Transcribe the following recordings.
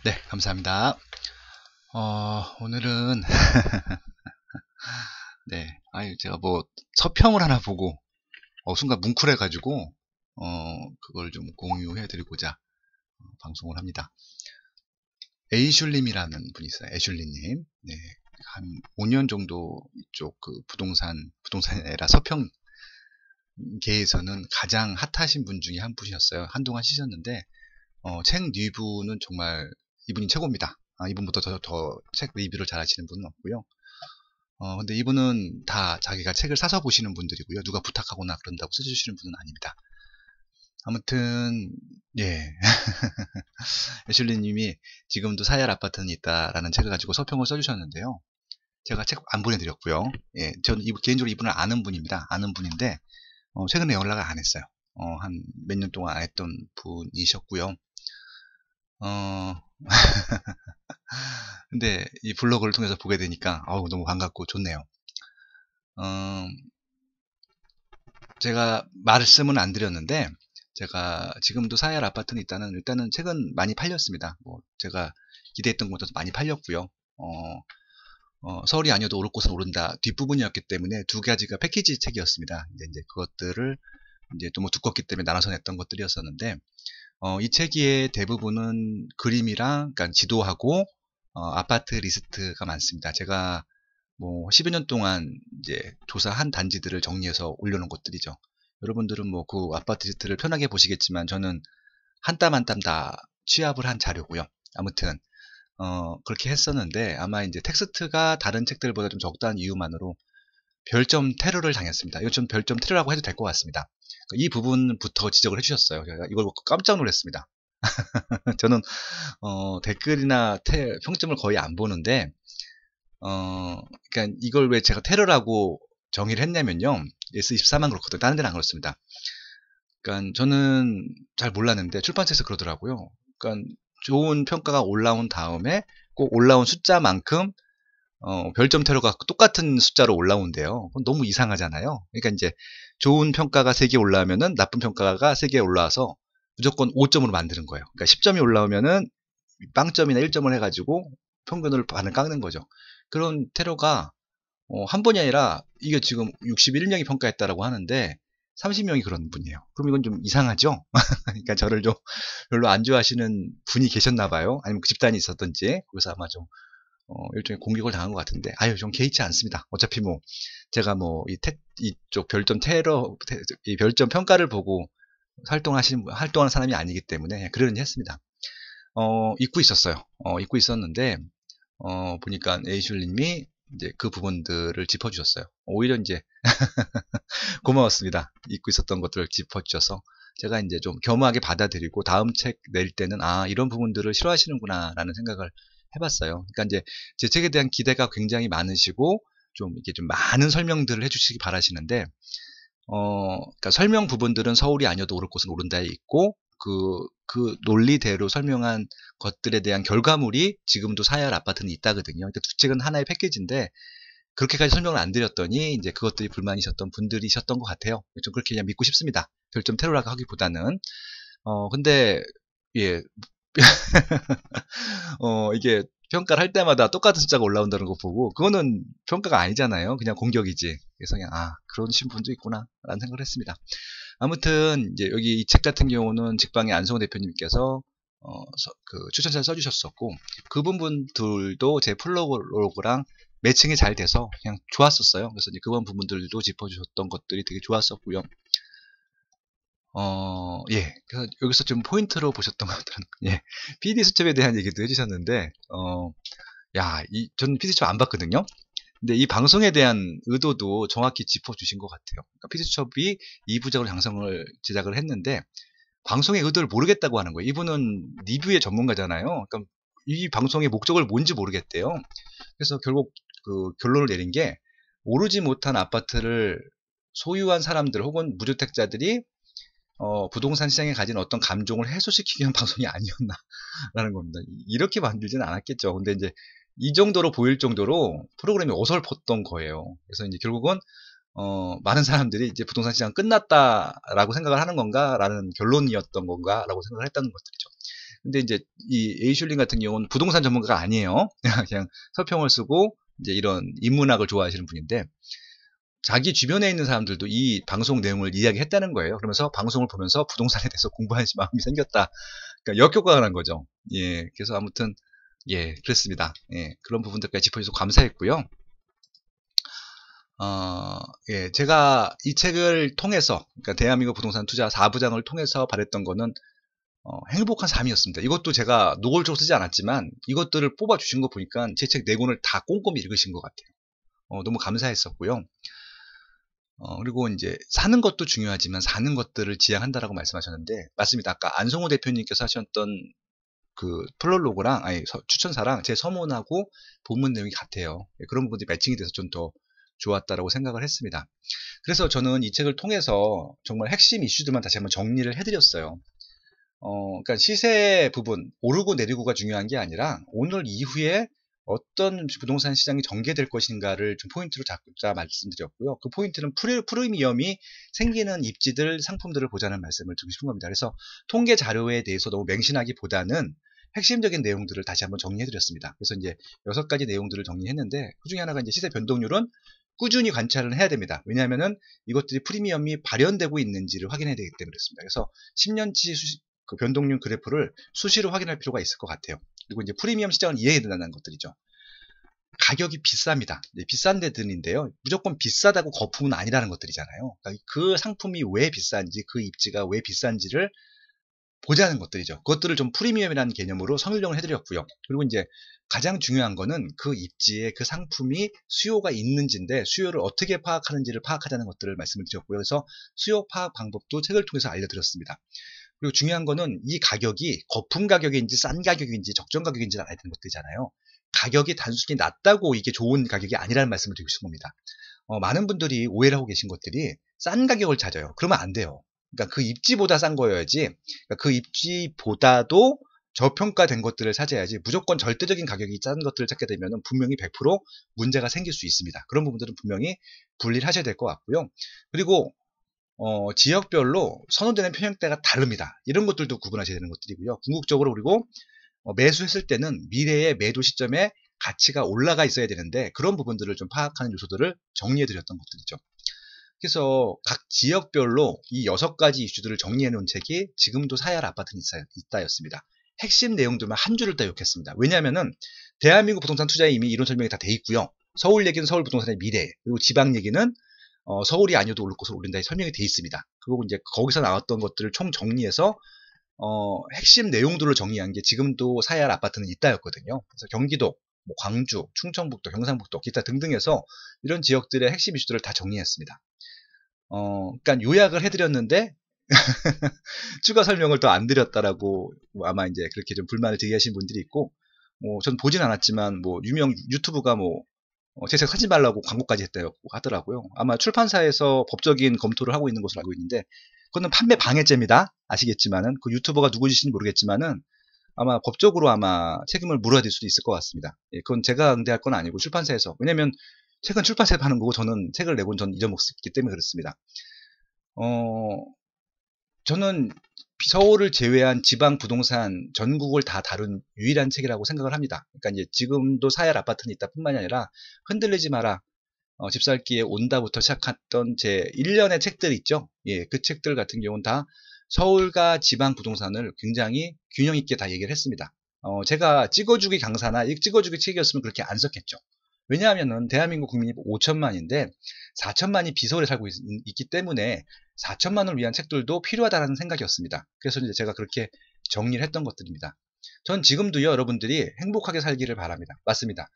네, 감사합니다. 오늘은, 네, 제가 뭐, 서평을 하나 보고, 순간 뭉클해가지고, 그걸 좀 공유해드리고자 방송을 합니다. 에이슐님이라는 분이 있어요. 에슐리님. 네, 한 5년 정도 이쪽 부동산이 아니라 서평계에서는 가장 핫하신 분 중에 한 분이었어요. 한동안 쉬셨는데, 책 리뷰는 정말 이분이 최고입니다. 이분보다 더 책 리뷰를 잘 하시는 분은 없고요. 근데 이분은 다 자기가 책을 사서 보시는 분들이고요. 누가 부탁하거나 그런다고 써주시는 분은 아닙니다. 아무튼, 예. 애슐리 님이 지금도 사열 아파트는 있다라는 책을 가지고 서평을 써주셨는데요. 제가 책 안 보내드렸고요. 예, 저는 개인적으로 이분을 아는 분입니다. 아는 분인데, 최근에 연락을 안 했어요. 한 몇 년 동안 안 했던 분이셨고요. 근데 이 블로그를 통해서 보게 되니까, 너무 반갑고 좋네요. 제가 말씀은 안 드렸는데, 제가 지금도 사열 아파트는 일단은 책은 많이 팔렸습니다. 뭐, 제가 기대했던 것보다 많이 팔렸고요. 서울이 아니어도 오를 곳은 오른다 뒷부분이었기 때문에 두 가지가 패키지 책이었습니다. 이제 그것들을 이제 또 뭐 두껍기 때문에 나눠서 냈던 것들이었었는데, 이 책의 대부분은 그림이랑, 그러니까 지도하고, 아파트 리스트가 많습니다. 제가 뭐 10여 년 동안 이제 조사한 단지들을 정리해서 올려놓은 것들이죠. 여러분들은 뭐 그 아파트 리스트를 편하게 보시겠지만 저는 한 땀 한 땀 다 취합을 한 자료고요. 아무튼 그렇게 했었는데 아마 이제 텍스트가 다른 책들보다 좀 적다는 이유만으로 별점 테러를 당했습니다. 이거 좀 별점 테러라고 해도 될 것 같습니다. 이 부분부터 지적을 해주셨어요. 제가 이걸 보고 깜짝 놀랐습니다. 저는 댓글이나 평점을 거의 안 보는데 그러니까 이걸 왜 제가 테러라고 정의를 했냐면요. S24만 그렇거든요. 다른 데는 안 그렇습니다. 그러니까 저는 잘 몰랐는데 출판사에서 그러더라고요. 그러니까 좋은 평가가 올라온 다음에 꼭 올라온 숫자만큼 별점 테러가 똑같은 숫자로 올라온대요. 그건 너무 이상하잖아요. 그러니까 이제 좋은 평가가 3개 올라오면은 나쁜 평가가 3개 올라와서 무조건 5점으로 만드는 거예요. 그러니까 10점이 올라오면은 빵점이나 1점을 해가지고 평균을 반을 깎는 거죠. 그런 테러가 한 번이 아니라 이게 지금 61명이 평가했다라고 하는데 30명이 그런 분이에요. 그럼 이건 좀 이상하죠? 그러니까 저를 좀 별로 안 좋아하시는 분이 계셨나 봐요. 아니면 그 집단이 있었던지. 그래서 아마 좀 일종의 공격을 당한 것 같은데 좀 개의치 않습니다. 어차피 뭐 제가 뭐 이쪽 별점 이 별점 평가를 보고 활동하는 사람이 아니기 때문에 그러려니 했습니다. 잊고 있었어요. 잊고 있었는데 보니까 에이슐님이 이제 그 부분들을 짚어주셨어요. 오히려 이제 고마웠습니다. 잊고 있었던 것들을 짚어주셔서 제가 이제 좀 겸허하게 받아들이고 다음 책 낼 때는 이런 부분들을 싫어하시는구나 라는 생각을 해봤어요. 그러니까 이제 제 책에 대한 기대가 굉장히 많으시고 좀 이게 좀 많은 설명들을 해주시기 바라시는데 그러니까 설명 부분들은 서울이 아니어도 오를 곳은 오른다에 있고 그 논리대로 설명한 것들에 대한 결과물이 지금도 사열 아파트는 있다거든요. 그러니까 두 책은 하나의 패키지인데 그렇게까지 설명을 안 드렸더니 이제 그것들이 불만이셨던 분들이셨던 것 같아요. 좀 그렇게 그냥 믿고 싶습니다. 별점 테러라고 하기보다는 근데 예 이게 평가를 할 때마다 똑같은 숫자가 올라온다는 거 보고 그거는 평가가 아니잖아요. 그냥 공격이지. 그래서 그냥 그런 분도 있구나 라는 생각을 했습니다. 아무튼 이제 여기 이 책 같은 경우는 직방의 안성호 대표님께서 추천사를 써주셨었고 그분들도 제 플로그랑 매칭이 잘 돼서 그냥 좋았었어요. 그래서 이제 그런 부분들도 짚어주셨던 것들이 되게 좋았었고요. 예. 그래서 여기서 좀 포인트로 보셨던 것들은, 예. PD 수첩에 대한 얘기도 해주셨는데, 저는 PD 수첩 안 봤거든요. 근데 이 방송에 대한 의도도 정확히 짚어주신 것 같아요. 그러니까 PD 수첩이 2부작으로 제작을 했는데, 방송의 의도를 모르겠다고 하는 거예요. 이분은 리뷰의 전문가잖아요. 그러니까 이 방송의 목적을 뭔지 모르겠대요. 그래서 결국 그 결론을 내린 게, 오르지 못한 아파트를 소유한 사람들 혹은 무주택자들이 부동산 시장에 가진 어떤 감정을 해소시키기 위한 방송이 아니었나라는 겁니다. 이렇게 만들지는 않았겠죠. 근데 이제 이 정도로 보일 정도로 프로그램이 어설펐던 거예요. 그래서 이제 결국은 많은 사람들이 이제 부동산 시장 끝났다라고 생각을 하는 건가라는 결론이었던 건가라고 생각을 했다는 것들이죠. 근데 이제 이 에이슐린 같은 경우는 부동산 전문가가 아니에요. 그냥 서평을 쓰고 이제 이런 인문학을 좋아하시는 분인데 자기 주변에 있는 사람들도 이 방송 내용을 이야기했다는 거예요. 그러면서 방송을 보면서 부동산에 대해서 공부하는 마음이 생겼다. 그러니까 역효과가 난 거죠. 예, 그래서 아무튼 예, 그랬습니다. 예, 그런 부분들까지 짚어주셔서 감사했고요. 예, 제가 이 책을 통해서, 그러니까 대한민국 부동산 투자 4부장을 통해서 바랬던 거는 행복한 삶이었습니다. 이것도 제가 노골적으로 쓰지 않았지만 이것들을 뽑아주신 거 보니까 제 책 4권을 다 꼼꼼히 읽으신 것 같아요. 너무 감사했었고요. 그리고 이제 사는 것도 중요하지만 사는 것들을 지향한다라고 말씀하셨는데 맞습니다. 아까 안성호 대표님께서 하셨던 그 프롤로그랑 아니 추천사랑 제 서문하고 본문 내용이 같아요. 그런 부분들이 매칭이 돼서 좀 더 좋았다라고 생각을 했습니다. 그래서 저는 이 책을 통해서 정말 핵심 이슈들만 다시 한번 정리를 해드렸어요. 그러니까 시세 부분 오르고 내리고가 중요한 게 아니라 오늘 이후에 어떤 부동산 시장이 전개될 것인가를 좀 포인트로 잡자 말씀드렸고요. 그 포인트는 프리미엄이 생기는 입지들 상품들을 보자는 말씀을 드리고 싶은 겁니다. 그래서 통계 자료에 대해서 너무 맹신하기보다는 핵심적인 내용들을 다시 한번 정리해드렸습니다. 그래서 이제 6가지 내용들을 정리했는데 그 중에 하나가 이제 시세 변동률은 꾸준히 관찰을 해야 됩니다. 왜냐하면은 이것들이 프리미엄이 발현되고 있는지를 확인해야 되기 때문에 그렇습니다. 그래서 10년치 그 변동률 그래프를 수시로 확인할 필요가 있을 것 같아야 그리고 이제 프리미엄 시장을 이해해야 된다는 것들이죠. 가격이 비쌉니다. 비싼 데들인데요. 무조건 비싸다고 거품은 아니라는 것들이잖아요. 그러니까 그 상품이 왜 비싼지, 그 입지가 왜 비싼지를 보자는 것들이죠. 그것들을 좀 프리미엄이라는 개념으로 설명을 해드렸고요. 그리고 이제 가장 중요한 거는 그 입지에 그 상품이 수요가 있는지인데 수요를 어떻게 파악하는지를 파악하자는 것들을 말씀을 드렸고요. 그래서 수요 파악 방법도 책을 통해서 알려드렸습니다. 그리고 중요한 거는 이 가격이 거품 가격인지 싼 가격인지 적정 가격인지 알아야 되는 것들이잖아요. 가격이 단순히 낮다고 이게 좋은 가격이 아니라는 말씀을 드리고 싶은 겁니다. 많은 분들이 오해를 하고 계신 것들이 싼 가격을 찾아요. 그러면 안 돼요. 그러니까 그 입지보다 싼 거여야지, 그러니까 그 입지보다도 저평가된 것들을 찾아야지 무조건 절대적인 가격이 싼 것들을 찾게 되면 분명히 100% 문제가 생길 수 있습니다. 그런 부분들은 분명히 분리를 하셔야 될 것 같고요. 그리고 지역별로 선호되는 편향대가 다릅니다. 이런 것들도 구분하셔야 되는 것들이고요. 궁극적으로 그리고 매수했을 때는 미래의 매도 시점에 가치가 올라가 있어야 되는데 그런 부분들을 좀 파악하는 요소들을 정리해 드렸던 것들이죠. 그래서 각 지역별로 이 6가지 이슈들을 정리해 놓은 책이 지금도 사야 할 아파트는 있다였습니다. 핵심 내용들만 한 줄을 따욕했습니다. 왜냐하면은 대한민국 부동산 투자에 이미 이론 설명이 다 돼 있고요. 서울 얘기는 서울 부동산의 미래, 그리고 지방 얘기는 서울이 아니어도 오를 것으로 오른다 설명이 돼 있습니다. 그리고 이제 거기서 나왔던 것들을 총 정리해서 핵심 내용들을 정리한 게 지금도 사야 할 아파트는 있다였거든요. 그래서 경기도, 뭐 광주, 충청북도, 경상북도, 기타 등등해서 이런 지역들의 핵심 이슈들을 다 정리했습니다. 그러니까 요약을 해드렸는데 추가 설명을 더 안 드렸다라고 아마 이제 그렇게 좀 불만을 제기하신 분들이 있고, 전 보진 않았지만 뭐 유명 유튜브가 뭐 제 책 사지 말라고 광고까지 했다고 하더라고요. 아마 출판사에서 법적인 검토를 하고 있는 것으로 알고 있는데 그거는 판매 방해죄입니다. 아시겠지만은 그 유튜버가 누구신지 모르겠지만은 아마 법적으로 아마 책임을 물어야 될 수도 있을 것 같습니다. 예, 그건 제가 응대할 건 아니고 출판사에서. 왜냐면 책은 출판사에 파는 거고 저는 책을 내고는 전 잊어먹었기 때문에 그렇습니다. 저는 서울을 제외한 지방 부동산 전국을 다 다룬 유일한 책이라고 생각을 합니다. 그러니까 이제 지금도 사야 할 아파트는 있다 뿐만이 아니라 흔들리지 마라. 집살기에 온다부터 시작했던 제 1년의 책들 있죠. 예, 그 책들 같은 경우는 다 서울과 지방 부동산을 굉장히 균형 있게 다 얘기를 했습니다. 제가 찍어주기 강사나 찍어주기 책이었으면 그렇게 안 썼겠죠. 왜냐하면은 대한민국 국민이 5천만인데 4천만이 비서울에 살고 있기 때문에 4천만을 위한 책들도 필요하다는 생각이었습니다. 그래서 이제 제가 그렇게 정리를 했던 것들입니다. 전 지금도요, 여러분들이 행복하게 살기를 바랍니다. 맞습니다.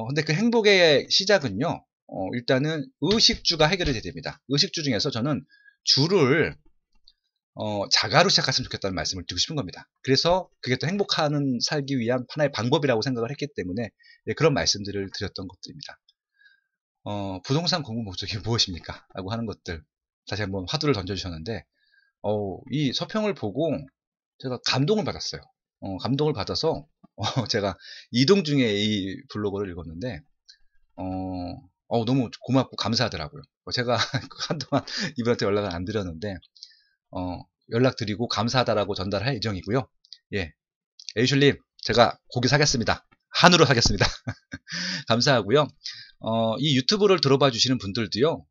근데 그 행복의 시작은요, 일단은 의식주가 해결이 돼야 됩니다. 의식주 중에서 저는 주를 자가로 시작했으면 좋겠다는 말씀을 드리고 싶은 겁니다. 그래서 그게 또 행복한 살기 위한 하나의 방법이라고 생각을 했기 때문에 네, 그런 말씀들을 드렸던 것들입니다. 부동산 공부 목적이 무엇입니까? 라고 하는 것들 다시 한번 화두를 던져주셨는데 이 서평을 보고 제가 감동을 받았어요. 감동을 받아서 제가 이동 중에 이 블로그를 읽었는데 너무 고맙고 감사하더라고요. 제가 한동안 이분한테 연락을 안 드렸는데 연락드리고 감사하다라고 전달할 예정이고요. 예, 에이슐님, 제가 고기 사겠습니다. 한우로 사겠습니다. 감사하고요. 이 유튜브를 들어봐 주시는 분들도요,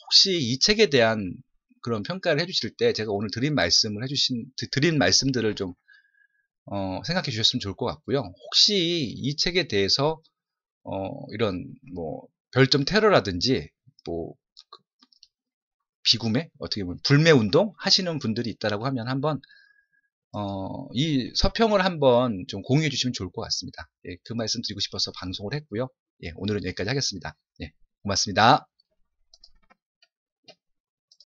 혹시 이 책에 대한 그런 평가를 해주실 때 제가 오늘 드린 말씀들을 좀, 생각해 주셨으면 좋을 것 같고요. 혹시 이 책에 대해서, 이런, 뭐, 별점 테러라든지, 뭐, 비구매? 어떻게 보면 불매 운동 하시는 분들이 있다라고 하면 한번, 이 서평을 한번 좀 공유해 주시면 좋을 것 같습니다. 예, 그 말씀 드리고 싶어서 방송을 했고요. 예, 오늘은 여기까지 하겠습니다. 예, 고맙습니다.